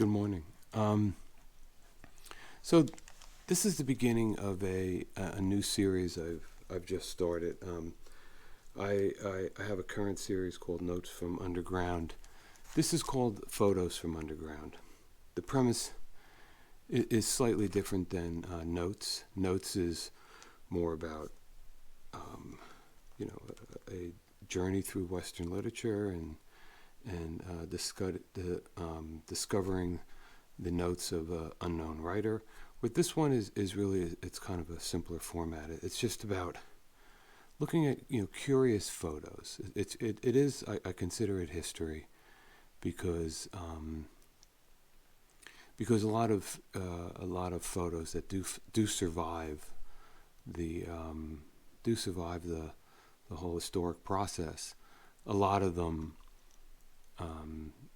Good morning. Um, so this is the beginning of a new series I've just started. I have a current series called Notes from Underground. This is called Photos from Underground. The premise is slightly different than Notes. Notes is more about a journey through Western literature and discovering the notes of an unknown writer. With this one is really, it's kind of a simpler format. It's just about looking at curious photos. It is, I consider it history because a lot of photos that do survive the do survive the whole historic process. A lot of them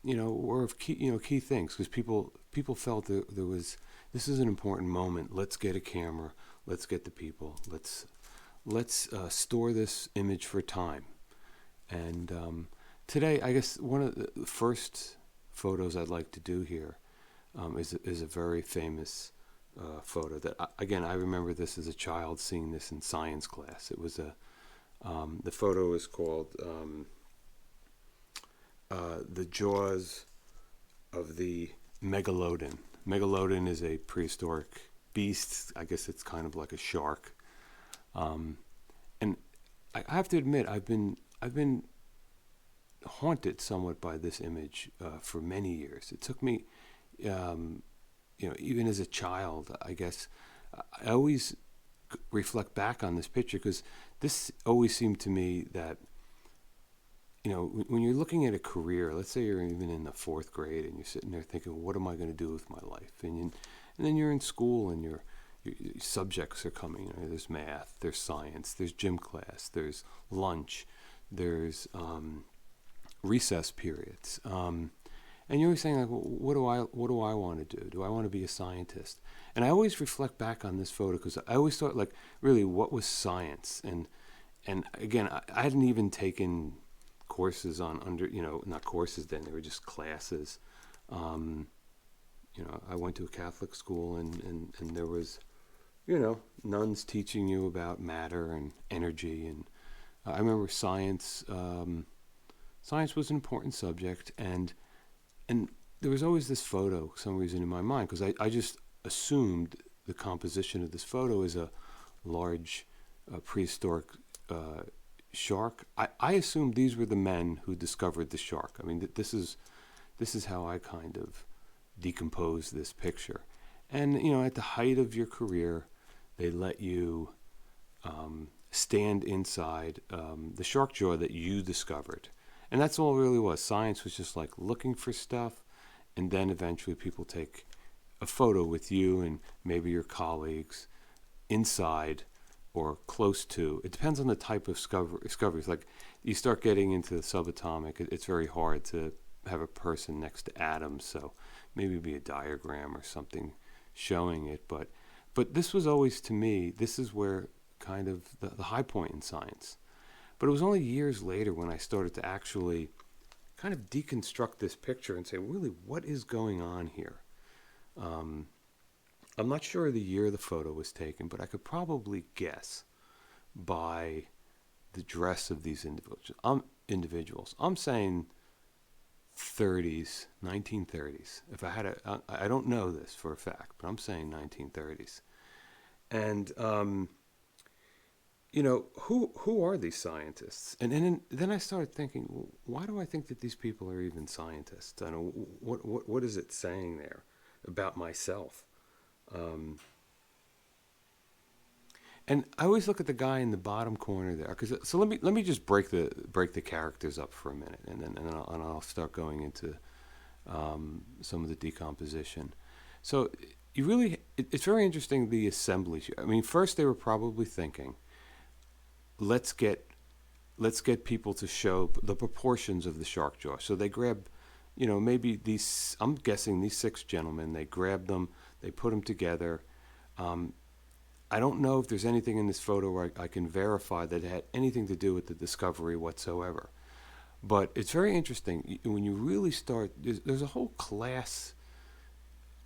were of key things because people felt that there was, this is an important moment. Let's get a camera. Let's get the people. Let's store this image for time. And today, I guess one of the first photos I'd like to do here is a very famous photo that I remember this as a child, seeing this in science class. It was the photo is called The Jaws of the Megalodon. Megalodon is a prehistoric beast. I guess it's kind of like a shark. And I have to admit, I've been haunted somewhat by this image for many years. It took me, even as a child, I guess, I always reflect back on this picture because this always seemed to me that, when you're looking at a career, let's say you're even in the fourth grade and you're sitting there thinking, what am I going to do with my life? And then you're in school and your subjects are coming. There's math, there's science, there's gym class, there's lunch, there's recess periods. And you're always saying, like, well, what do I want to do? Do I want to be a scientist? And I always reflect back on this photo because I always thought, like, really, what was science? And again, I hadn't even taken courses on not courses then, they were just classes. I went to a Catholic school and there was, nuns teaching you about matter and energy. And I remember science was an important subject, and there was always this photo, for some reason, in my mind, because I just assumed the composition of this photo is a large prehistoric shark. I assumed these were the men who discovered the shark. I mean, this is how I kind of decompose this picture. And at the height of your career, they let you stand inside the shark jaw that you discovered. And that's all it really was. Science was just like looking for stuff, and then eventually people take a photo with you and maybe your colleagues inside or close to. It depends on the type of discoveries. Like, you start getting into the subatomic, it's very hard to have a person next to atoms, so maybe be a diagram or something showing it. But this was always, to me, this is where kind of the high point in science. But it was only years later when I started to actually kind of deconstruct this picture and say, really, what is going on here? I'm not sure the year the photo was taken, but I could probably guess by the dress of these individuals. I'm saying 30s, 1930s. If I had I don't know this for a fact, but I'm saying 1930s. And who are these scientists? And then I started thinking, well, why do I think that these people are even scientists? I know what is it saying there about myself? And I always look at the guy in the bottom corner there, so let me just break the characters up for a minute, and I'll start going into some of the decomposition. So it's very interesting, the assemblies. I mean, first they were probably thinking, let's get people to show the proportions of the shark jaw. So they grab, maybe these, I'm guessing these 6 gentlemen, they grabbed them, they put them together. I don't know if there's anything in this photo where I can verify that it had anything to do with the discovery whatsoever. But it's very interesting when you really start, there's a whole class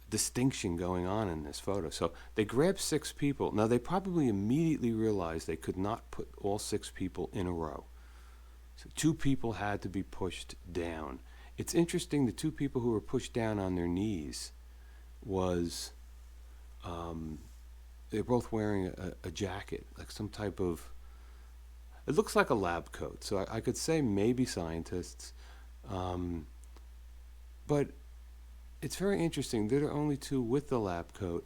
distinction going on in this photo. So they grabbed 6 people. Now, they probably immediately realized they could not put all 6 people in a row. So 2 people had to be pushed down. It's interesting, the 2 people who were pushed down on their knees was, they're both wearing a jacket, like some type of, it looks like a lab coat. So I could say maybe scientists, but it's very interesting. There are only 2 with the lab coat.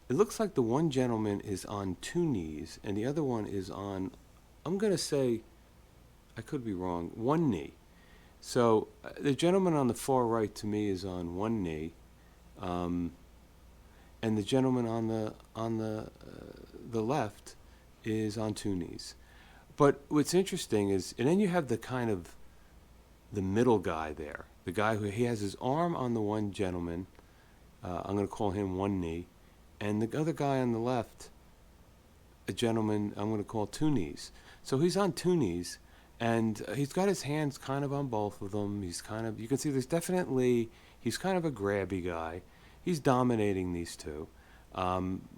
It looks like the one gentleman is on 2 knees and the other one is on, I'm going to say, I could be wrong, 1 knee. So the gentleman on the far right to me is on 1 knee, and the gentleman on the left is on 2 knees. But what's interesting is, and then you have the kind of the middle guy there, the guy who he has his arm on the one gentleman. I'm going to call him 1 knee, and the other guy on the left, a gentleman, I'm going to call 2 knees. So he's on 2 knees, and he's got his hands kind of on both of them. He's kind of, you can see there's definitely, he's kind of a grabby guy. He's dominating these 2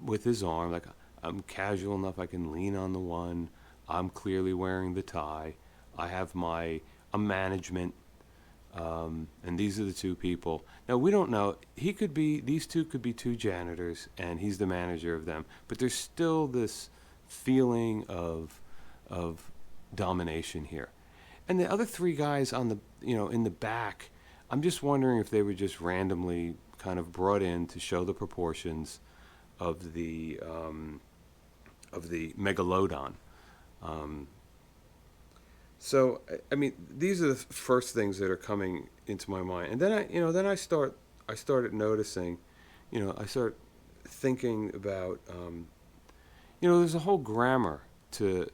with his arm. Like, I'm casual enough, I can lean on the one. I'm clearly wearing the tie. I have a management, and these are the 2 people. Now, we don't know. These 2 could be 2 janitors, and he's the manager of them. But there's still this feeling of domination here. And the other 3 guys on the, in the back, I'm just wondering if they were just randomly kind of brought in to show the proportions of the Megalodon. So I mean, these are the first things that are coming into my mind, and then I started noticing, I start thinking about, there's a whole grammar to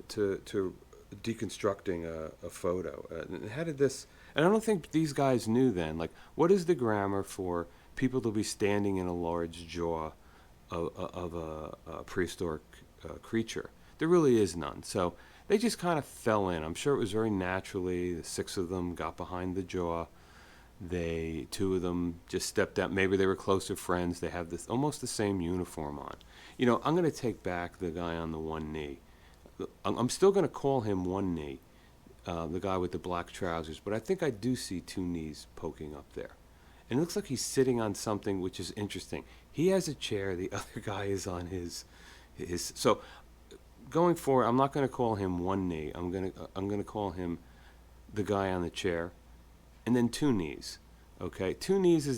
deconstructing a photo. And how did this? And I don't think these guys knew then. Like, what is the grammar for people to be standing in a large jaw of a prehistoric creature? There really is none. So they just kind of fell in. I'm sure it was very naturally. The 6 of them got behind the jaw. 2 of them just stepped out. Maybe they were closer friends. They have this almost the same uniform on. I'm going to take back the guy on the 1 knee. I'm still going to call him 1 knee, the guy with the black trousers, but I think I do see 2 knees poking up there. And it looks like he's sitting on something, which is interesting. He has a chair. The other guy is on his. So going forward, I'm not going to call him 1 knee. I'm going to call him the guy on the chair, and then 2 knees. Okay, 2 knees is